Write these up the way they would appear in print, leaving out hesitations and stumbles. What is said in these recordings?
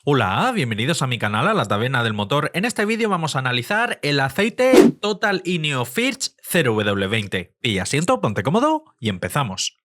Hola, bienvenidos a mi canal, a la Taberna del Motor. En este vídeo vamos a analizar el aceite Total INEO First 0W20. Pilla asiento, ponte cómodo y empezamos.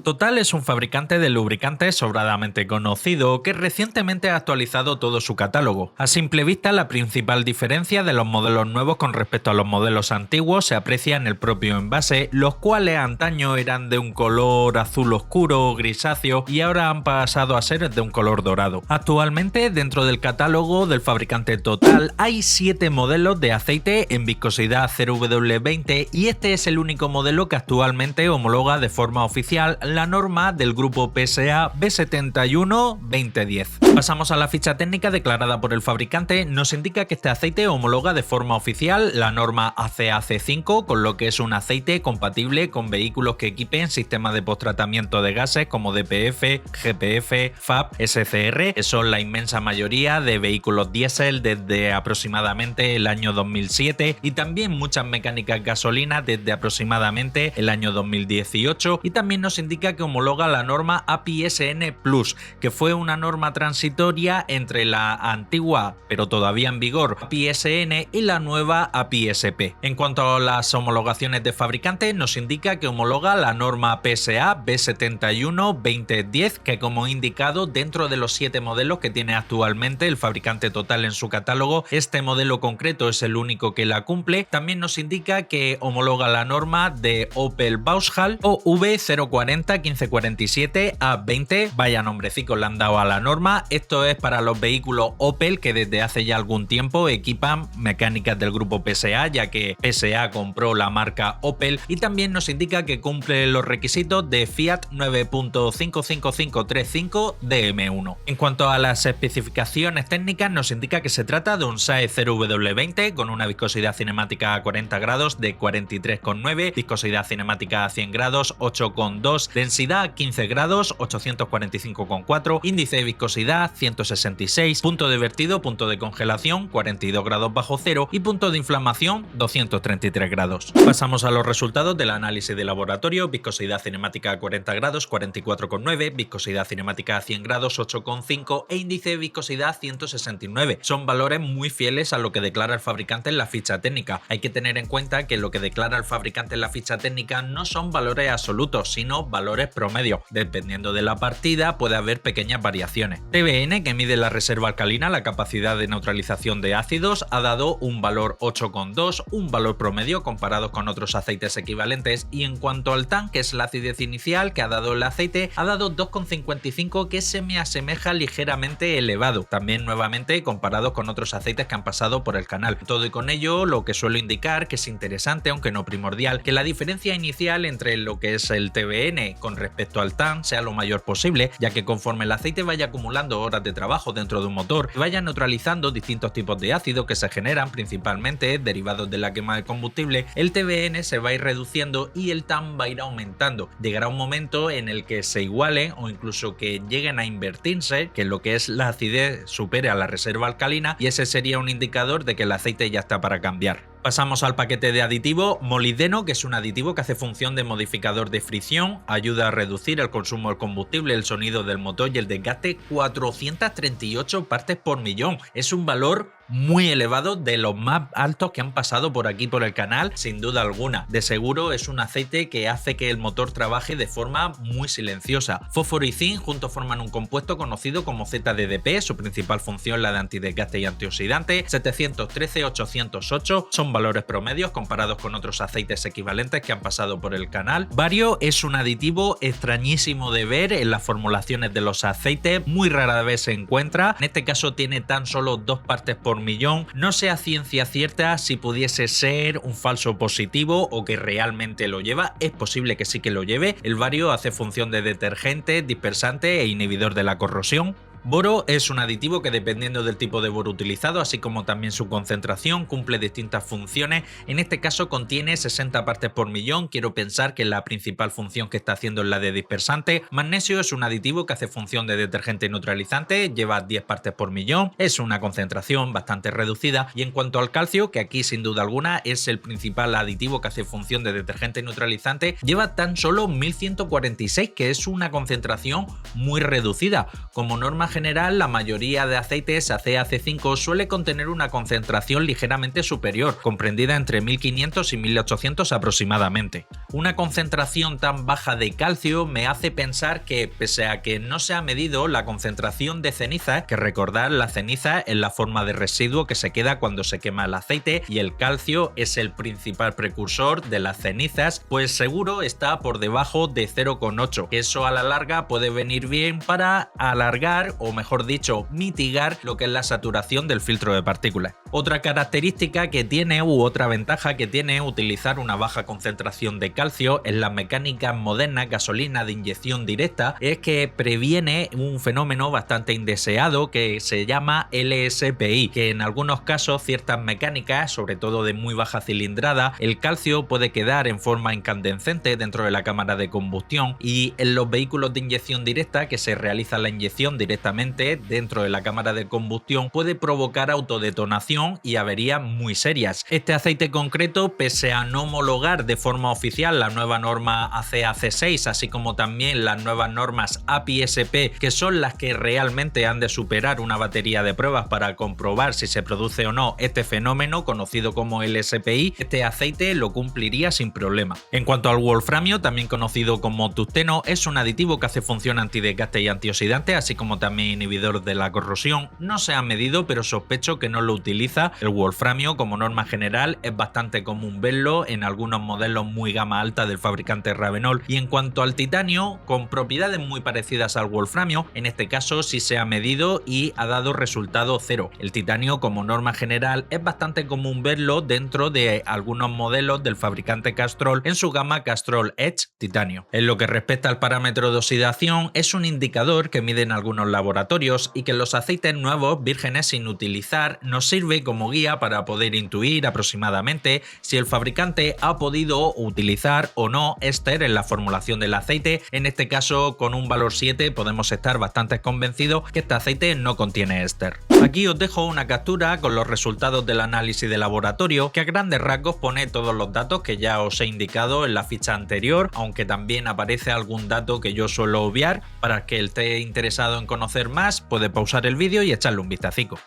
Total es un fabricante de lubricantes sobradamente conocido que recientemente ha actualizado todo su catálogo. A simple vista, la principal diferencia de los modelos nuevos con respecto a los modelos antiguos se aprecia en el propio envase, los cuales antaño eran de un color azul oscuro o grisáceo y ahora han pasado a ser de un color dorado. Actualmente, dentro del catálogo del fabricante Total hay 7 modelos de aceite en viscosidad 0W20 y este es el único modelo que actualmente homologa de forma oficial la norma del grupo PSA B71-2010. Pasamos a la ficha técnica declarada por el fabricante. Nos indica que este aceite homologa de forma oficial la norma ACAC5, con lo que es un aceite compatible con vehículos que equipen sistemas de posttratamiento de gases como DPF, GPF, FAP, SCR, que son la inmensa mayoría de vehículos diésel desde aproximadamente el año 2007 y también muchas mecánicas gasolinas desde aproximadamente el año 2018, y también nos indica que homologa la norma API-SN Plus, que fue una norma transitoria entre la antigua pero todavía en vigor API-SN y la nueva API-SP. En cuanto a las homologaciones de fabricante, nos indica que homologa la norma PSA B71-2010, que como he indicado, dentro de los 7 modelos que tiene actualmente el fabricante Total en su catálogo, este modelo concreto es el único que la cumple. También nos indica que homologa la norma de Opel Vauxhall o V040 1547 A20, vaya nombrecico le han dado a la norma. Esto es para los vehículos Opel que desde hace ya algún tiempo equipan mecánicas del grupo PSA, ya que PSA compró la marca Opel, y también nos indica que cumple los requisitos de Fiat 9.55535 DM1. En cuanto a las especificaciones técnicas, nos indica que se trata de un SAE 0W20 con una viscosidad cinemática a 40 grados de 43,9, viscosidad cinemática a 100 grados 8,2, densidad 15 grados 845,4, índice de viscosidad 166, punto de vertido, punto de congelación 42 grados bajo cero y punto de inflamación 233 grados. Pasamos a los resultados del análisis de laboratorio. Viscosidad cinemática a 40 grados 44,9, viscosidad cinemática a 100 grados 8,5 e índice de viscosidad 169. Son valores muy fieles a lo que declara el fabricante en la ficha técnica. Hay que tener en cuenta que lo que declara el fabricante en la ficha técnica no son valores absolutos, sino valores promedio. Dependiendo de la partida puede haber pequeñas variaciones. TBN, que mide la reserva alcalina, la capacidad de neutralización de ácidos, ha dado un valor 8,2, un valor promedio comparado con otros aceites equivalentes, y en cuanto al TAN, que es la acidez inicial que ha dado el aceite, ha dado 2,55, que se me asemeja ligeramente elevado, también nuevamente comparado con otros aceites que han pasado por el canal. Todo y con ello, lo que suelo indicar que es interesante, aunque no primordial, que la diferencia inicial entre lo que es el TBN con respecto al TAN sea lo mayor posible, ya que conforme el aceite vaya acumulando horas de trabajo dentro de un motor y vaya neutralizando distintos tipos de ácido que se generan principalmente derivados de la quema de combustible, el TBN se va a ir reduciendo y el TAN va a ir aumentando. Llegará un momento en el que se igualen o incluso que lleguen a invertirse, que lo que es la acidez supere a la reserva alcalina, y ese sería un indicador de que el aceite ya está para cambiar. Pasamos al paquete de aditivo. Molibdeno, que es un aditivo que hace función de modificador de fricción, ayuda a reducir el consumo del combustible, el sonido del motor y el desgaste. 438 partes por millón. Es un valor muy elevado, de los más altos que han pasado por aquí por el canal, sin duda alguna. De seguro es un aceite que hace que el motor trabaje de forma muy silenciosa. Fósforo y zinc juntos forman un compuesto conocido como ZDDP, su principal función la de antidesgaste y antioxidante. 713-808 son valores promedios comparados con otros aceites equivalentes que han pasado por el canal. Vario es un aditivo extrañísimo de ver en las formulaciones de los aceites, muy rara vez se encuentra. En este caso tiene tan solo 2 partes por millón. No sé a ciencia cierta si pudiese ser un falso positivo o que realmente lo lleva. Es posible que sí que lo lleve. El vario hace función de detergente, dispersante e inhibidor de la corrosión. Boro es un aditivo que, dependiendo del tipo de boro utilizado, así como también su concentración, cumple distintas funciones. En este caso contiene 60 partes por millón. Quiero pensar que la principal función que está haciendo es la de dispersante. Magnesio es un aditivo que hace función de detergente neutralizante, lleva 10 partes por millón, es una concentración bastante reducida. Y en cuanto al calcio, que aquí sin duda alguna es el principal aditivo que hace función de detergente neutralizante, lleva tan solo 1146, que es una concentración muy reducida. Como norma general, la mayoría de aceites ACEA-C5 suele contener una concentración ligeramente superior, comprendida entre 1500 y 1800 aproximadamente. Una concentración tan baja de calcio me hace pensar que, pese a que no se ha medido la concentración de ceniza, que recordar, la ceniza es la forma de residuo que se queda cuando se quema el aceite y el calcio es el principal precursor de las cenizas, pues seguro está por debajo de 0,8. Eso a la larga puede venir bien para alargar, o mejor dicho, mitigar lo que es la saturación del filtro de partículas. Otra característica que tiene, u otra ventaja que tiene utilizar una baja concentración de calcio en las mecánicas modernas, gasolina de inyección directa, es que previene un fenómeno bastante indeseado que se llama LSPI, que en algunos casos ciertas mecánicas, sobre todo de muy baja cilindrada, el calcio puede quedar en forma incandescente dentro de la cámara de combustión, y en los vehículos de inyección directa, que se realiza la inyección directamente dentro de la cámara de combustión, puede provocar autodetonación y averías muy serias. Este aceite concreto, pese a no homologar de forma oficial la nueva norma ACEA-C6, así como también las nuevas normas API-SP, que son las que realmente han de superar una batería de pruebas para comprobar si se produce o no este fenómeno conocido como LSPI, este aceite lo cumpliría sin problema. En cuanto al wolframio, también conocido como tungsteno, es un aditivo que hace función antidesgaste y antioxidante, así como también inhibidor de la corrosión. No se ha medido, pero sospecho que no lo utiliza. El wolframio, como norma general, es bastante común verlo en algunos modelos muy gama alta del fabricante Ravenol. Y en cuanto al titanio, con propiedades muy parecidas al wolframio, en este caso sí se ha medido y ha dado resultado cero. El titanio, como norma general, es bastante común verlo dentro de algunos modelos del fabricante Castrol en su gama Castrol Edge Titanio. En lo que respecta al parámetro de oxidación, es un indicador que miden algunos laboratorios y que en los aceites nuevos, vírgenes sin utilizar, nos sirve como guía para poder intuir aproximadamente si el fabricante ha podido utilizar o no éster en la formulación del aceite. En este caso, con un valor 7 podemos estar bastante convencidos que este aceite no contiene éster. Aquí os dejo una captura con los resultados del análisis de laboratorio, que a grandes rasgos pone todos los datos que ya os he indicado en la ficha anterior, aunque también aparece algún dato que yo suelo obviar. Para el que esté interesado en conocer más, puede pausar el vídeo y echarle un vistacico.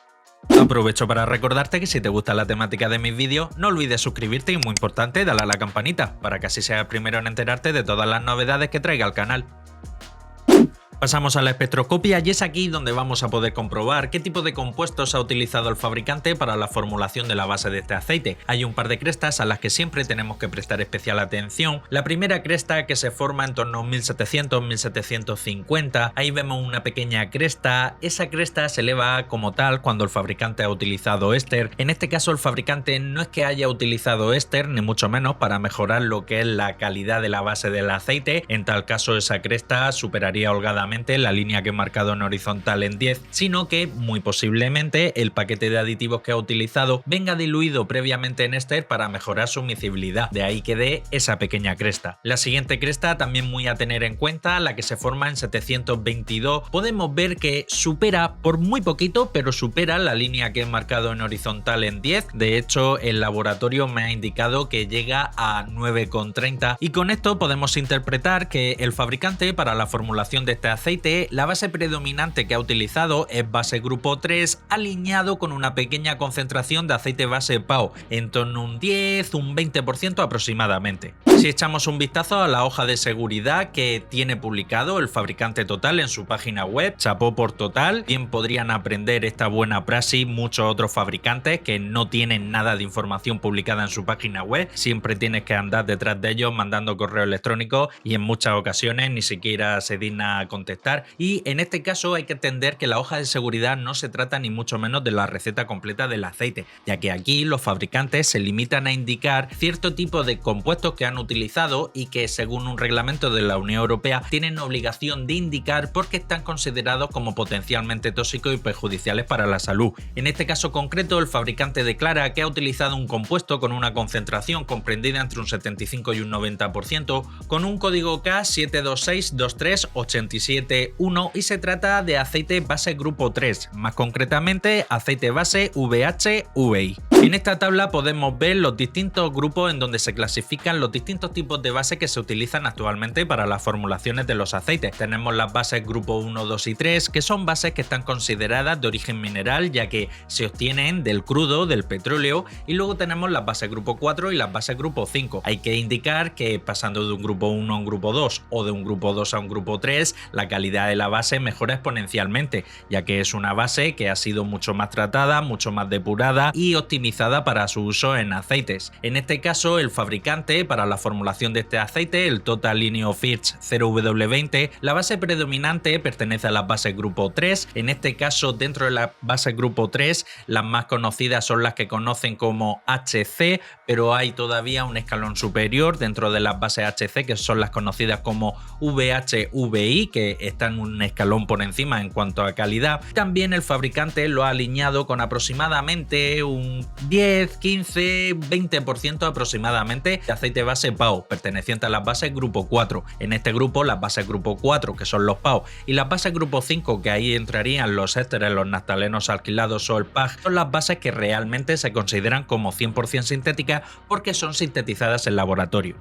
Aprovecho para recordarte que si te gusta la temática de mis vídeos, no olvides suscribirte y, muy importante, darle a la campanita para que así seas el primero en enterarte de todas las novedades que traiga al canal. Pasamos a la espectroscopia y es aquí donde vamos a poder comprobar qué tipo de compuestos ha utilizado el fabricante para la formulación de la base de este aceite. Hay un par de crestas a las que siempre tenemos que prestar especial atención. La primera cresta, que se forma en torno a 1700-1750, ahí vemos una pequeña cresta. Esa cresta se eleva como tal cuando el fabricante ha utilizado éster. En este caso el fabricante no es que haya utilizado éster, ni mucho menos, para mejorar lo que es la calidad de la base del aceite. En tal caso esa cresta superaría holgadamente la línea que he marcado en horizontal en 10, sino que muy posiblemente el paquete de aditivos que ha utilizado venga diluido previamente en éster para mejorar su miscibilidad, de ahí que dé esa pequeña cresta. La siguiente cresta, también muy a tener en cuenta, la que se forma en 722, podemos ver que supera por muy poquito, pero supera la línea que he marcado en horizontal en 10. De hecho, el laboratorio me ha indicado que llega a 9,30, y con esto podemos interpretar que el fabricante, para la formulación de este aceite, la base predominante que ha utilizado es base grupo 3, alineado con una pequeña concentración de aceite base PAO, en torno a un 10, un 20% aproximadamente. Si echamos un vistazo a la hoja de seguridad que tiene publicado el fabricante Total en su página web, chapó por Total. Bien podrían aprender esta buena praxis muchos otros fabricantes que no tienen nada de información publicada en su página web. Siempre tienes que andar detrás de ellos mandando correo electrónico y en muchas ocasiones ni siquiera se digna a contestar contestar, y en este caso hay que entender que la hoja de seguridad no se trata ni mucho menos de la receta completa del aceite, ya que aquí los fabricantes se limitan a indicar cierto tipo de compuestos que han utilizado y que según un reglamento de la Unión Europea tienen obligación de indicar porque están considerados como potencialmente tóxicos y perjudiciales para la salud. En este caso concreto, el fabricante declara que ha utilizado un compuesto con una concentración comprendida entre un 75 y un 90%, con un código K7262387-1 y se trata de aceite base grupo 3, más concretamente aceite base VH-VI. En esta tabla podemos ver los distintos grupos en donde se clasifican los distintos tipos de base que se utilizan actualmente para las formulaciones de los aceites. Tenemos las bases grupo 1, 2 y 3, que son bases que están consideradas de origen mineral, ya que se obtienen del crudo, del petróleo, y luego tenemos las bases grupo 4 y las bases grupo 5. Hay que indicar que pasando de un grupo 1 a un grupo 2 o de un grupo 2 a un grupo 3, la calidad de la base mejora exponencialmente, ya que es una base que ha sido mucho más tratada, mucho más depurada y optimizada para su uso en aceites. En este caso, el fabricante para la formulación de este aceite, el Total Line of First 0W20, la base predominante pertenece a las bases grupo 3. En este caso, dentro de la base grupo 3, las más conocidas son las que conocen como HC, pero hay todavía un escalón superior dentro de las bases HC, que son las conocidas como VH-VI, que están un escalón por encima en cuanto a calidad. También el fabricante lo ha alineado con aproximadamente un 10, 15, 20% aproximadamente de aceite base PAO, perteneciente a las bases grupo 4. En este grupo, las bases grupo 4, que son los PAO, y las bases grupo 5, que ahí entrarían los ésteres, los naftalenos alquilados o el PAG, son las bases que realmente se consideran como 100% sintéticas porque son sintetizadas en laboratorio.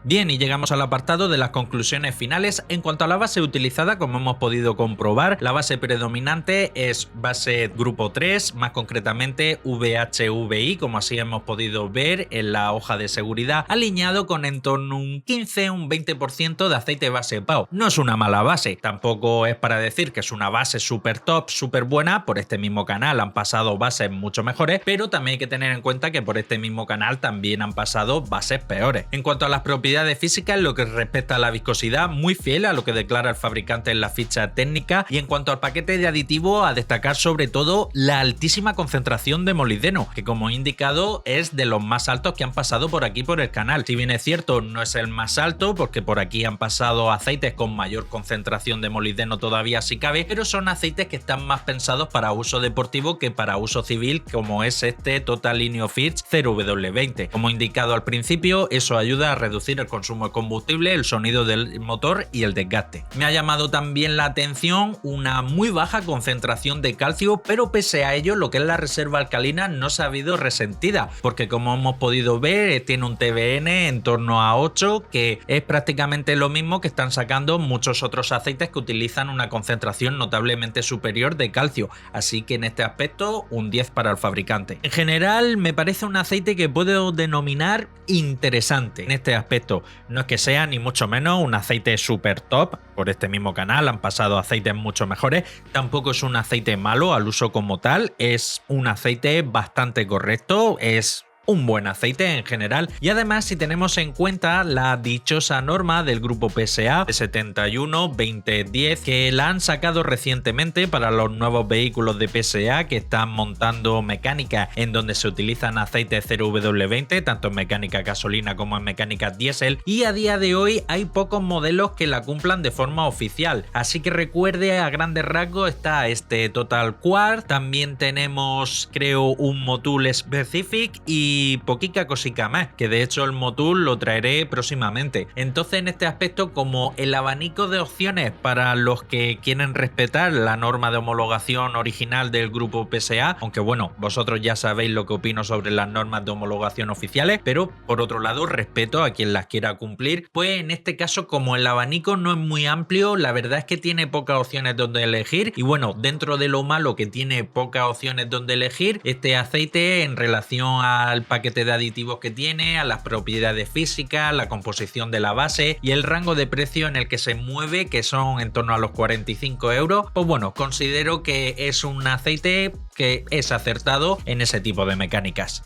Bien, y llegamos al apartado de las conclusiones finales. En cuanto a la base utilizada, como hemos podido comprobar, la base predominante es base grupo 3, más concretamente VH-VI, como así hemos podido ver en la hoja de seguridad, alineado con en torno a un 15 un 20% de aceite base PAO. No es una mala base, tampoco es para decir que es una base súper top, súper buena. Por este mismo canal han pasado bases mucho mejores, pero también hay que tener en cuenta que por este mismo canal también han pasado bases peores. En cuanto a las propiedades físicas, en lo que respecta a la viscosidad, muy fiel a lo que declara el fabricante en la ficha técnica, y en cuanto al paquete de aditivos, a destacar sobre todo la altísima concentración de molibdeno, que como he indicado es de los más altos que han pasado por aquí por el canal. Si bien es cierto, no es el más alto, porque por aquí han pasado aceites con mayor concentración de molibdeno todavía si cabe, pero son aceites que están más pensados para uso deportivo que para uso civil, como es este Total Line of First 0W20. Como he indicado al principio, eso ayuda a reducir el consumo de combustible, el sonido del motor y el desgaste. Me ha llamado también la atención una muy baja concentración de calcio, pero pese a ello lo que es la reserva alcalina no se ha habido resentida, porque como hemos podido ver tiene un TBN en torno a 8, que es prácticamente lo mismo que están sacando muchos otros aceites que utilizan una concentración notablemente superior de calcio, así que en este aspecto un 10 para el fabricante. En general me parece un aceite que puedo denominar interesante en este aspecto. No es que sea ni mucho menos un aceite super top, por este mismo canal han pasado aceites mucho mejores, tampoco es un aceite malo al uso como tal, es un aceite bastante correcto, es un buen aceite en general, y además si tenemos en cuenta la dichosa norma del grupo PSA de 71-2010 que la han sacado recientemente para los nuevos vehículos de PSA que están montando mecánica en donde se utilizan aceites 0W20 tanto en mecánica gasolina como en mecánica diésel, y a día de hoy hay pocos modelos que la cumplan de forma oficial, así que recuerde, a grandes rasgos está este Total Quart, también tenemos creo un Motul Specific y poquica cosica más, que de hecho el Motul lo traeré próximamente. Entonces en este aspecto, como el abanico de opciones para los que quieren respetar la norma de homologación original del grupo PSA, aunque bueno, vosotros ya sabéis lo que opino sobre las normas de homologación oficiales, pero por otro lado respeto a quien las quiera cumplir, pues en este caso como el abanico no es muy amplio, la verdad es que tiene pocas opciones donde elegir, y bueno, dentro de lo malo que tiene pocas opciones donde elegir, este aceite en relación al paquete de aditivos que tiene, a las propiedades físicas, la composición de la base y el rango de precio en el que se mueve, que son en torno a los 45 euros, pues bueno, considero que es un aceite que es acertado en ese tipo de mecánicas.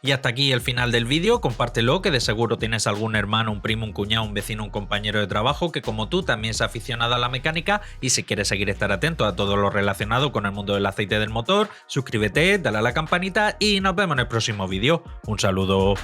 Y hasta aquí el final del vídeo, compártelo, que de seguro tienes algún hermano, un primo, un cuñado, un vecino, un compañero de trabajo que como tú también es aficionado a la mecánica, y si quieres seguir estar atento a todo lo relacionado con el mundo del aceite del motor, suscríbete, dale a la campanita y nos vemos en el próximo vídeo. Un saludo.